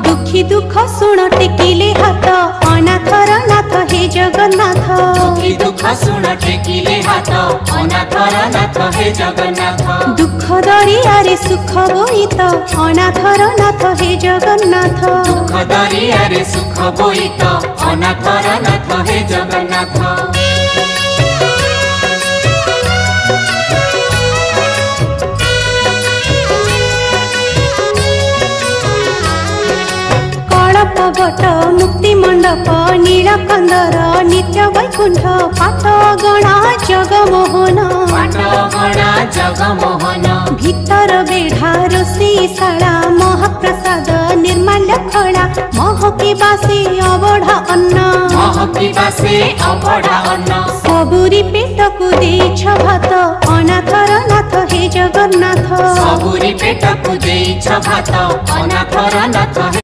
दुखी दुख शुण टेकिले हाथ अनाथर नाथ हे जगन्नाथ। दुखी दुख शुण टेकिले हाथ अनाथर नाथ हे जगन्नाथ। दुख दरियारे सुख बोईत अनाथर नाथ हे जगन्नाथ। दुख दरियारे सुख बोईत अनाथर नाथ हे जगन्नाथ। बट मुक्ति मंडप नीलकंदर नित्य वैकुंठ पाटगणा जगमोहन। पाटगणा जगमोहन भीतर बेढ़ा रोषेशाला महाप्रसाद निर्माल्य खड़ा महकी बासे अबढ़ा अन्न। महकी बासे अबढ़ा अन्न सबुरी पेट को देछ भात अनाथर नाथ हे जगन्नाथ। सबुरी पेट को देछ भात अनाथर नाथ।